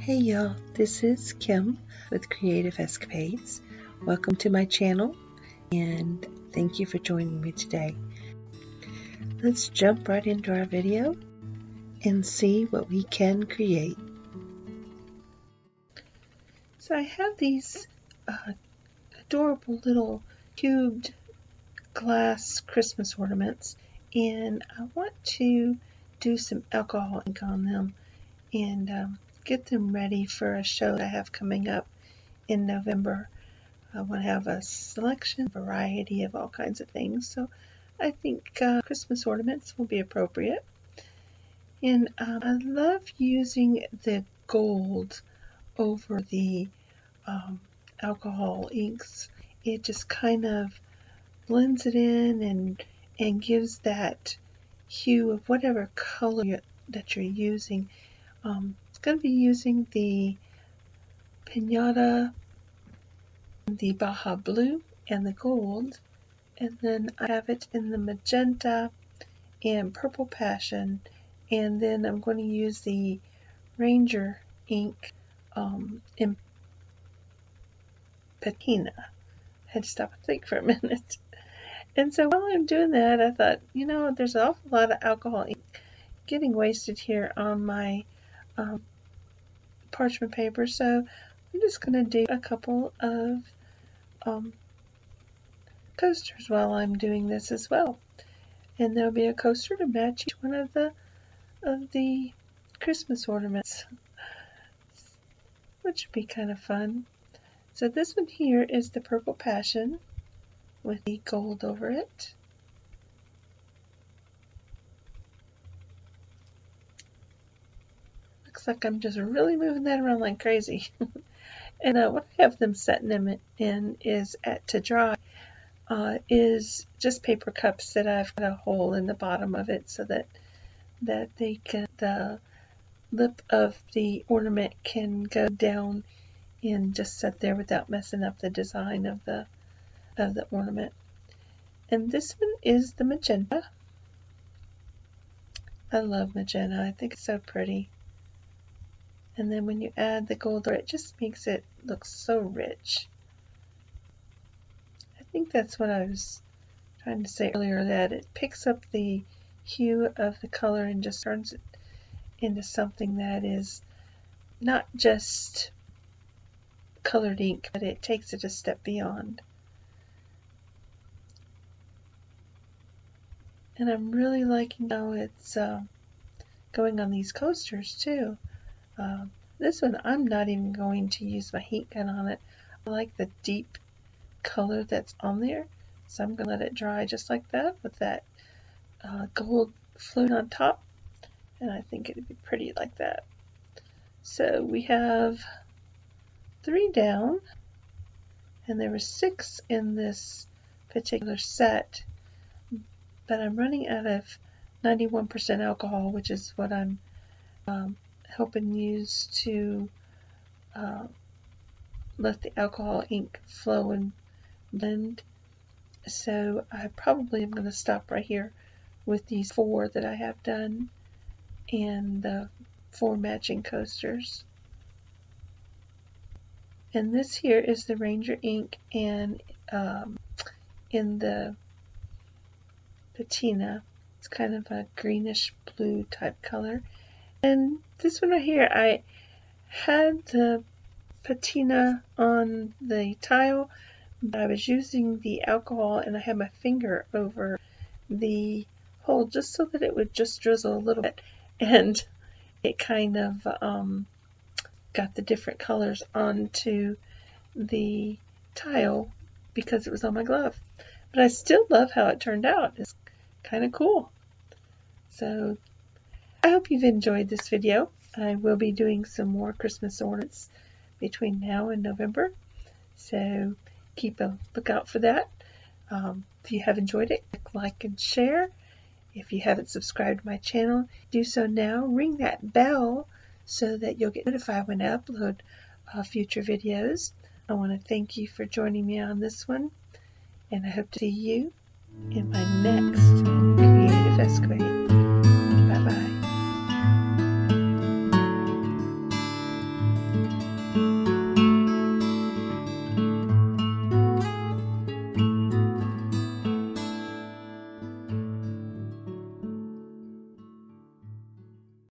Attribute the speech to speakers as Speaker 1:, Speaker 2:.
Speaker 1: Hey y'all, this is Kim with Creative Escapades. Welcome to my channel and thank you for joining me today. Let's jump right into our video and see what we can create. So I have these adorable little cubed glass Christmas ornaments, and I want to do some alcohol ink on them and get them ready for a show that I have coming up in November. I want to have a variety of all kinds of things, so I think Christmas ornaments will be appropriate. And I love using the gold over the alcohol inks. It just kind of blends it in and gives that hue of whatever color that you're using. It's going to be using the Pinta, the Baja blue, and the gold, and then I have it in the Magenta and purple Passion, and then I'm going to use the Ranger ink in Patina. I had to stop and think for a minute. And so while I'm doing that, I thought, you know, there's an awful lot of alcohol ink getting wasted here on my parchment paper, so I'm just going to do a couple of coasters while I'm doing this as well. And there'll be a coaster to match each one of the Christmas ornaments, which would be kind of fun. So this one here is the Purple Passion with the gold over it. Looks like I'm just really moving that around like crazy. And what I have them setting them in is to dry is just paper cups that I've got a hole in the bottom of it so that the lip of the ornament can go down and just sit there without messing up the design of the ornament. And this one is the Magenta. I love magenta. I think it's so pretty. And then when you add the gold, it just makes it look so rich. I think that's what I was trying to say earlier, that it picks up the hue of the color and just turns it into something that is not just colored ink, but it takes it a step beyond. And I'm really liking how it's going on these coasters too. This one I'm not even going to use my heat gun on it. I like the deep color that's on there, so I'm going to let it dry just like that with that gold floating on top, and I think it would be pretty like that. So we have 3 down, and there were 6 in this particular set, but I'm running out of 91% alcohol, which is what I'm helping use to let the alcohol ink flow and blend. So I probably am going to stop right here with these 4 that I have done and the 4 matching coasters. And this here is the Ranger ink, and in the Patina, it's kind of a greenish blue type color. And this one right here, I had the Patina on the tile, but I was using the alcohol and I had my finger over the hole just so that it would just drizzle a little bit, and it kind of got the different colors onto the tile because it was on my glove. But I still love how it turned out. It's kind of cool. So I hope you've enjoyed this video. I will be doing some more Christmas ornaments between now and November, so keep a lookout for that. If you have enjoyed it, click like and share. If you haven't subscribed to my channel, do so now. Ring that bell so that you'll get notified when I upload future videos. I want to thank you for joining me on this one, and I hope to see you in my next Creative Escapade.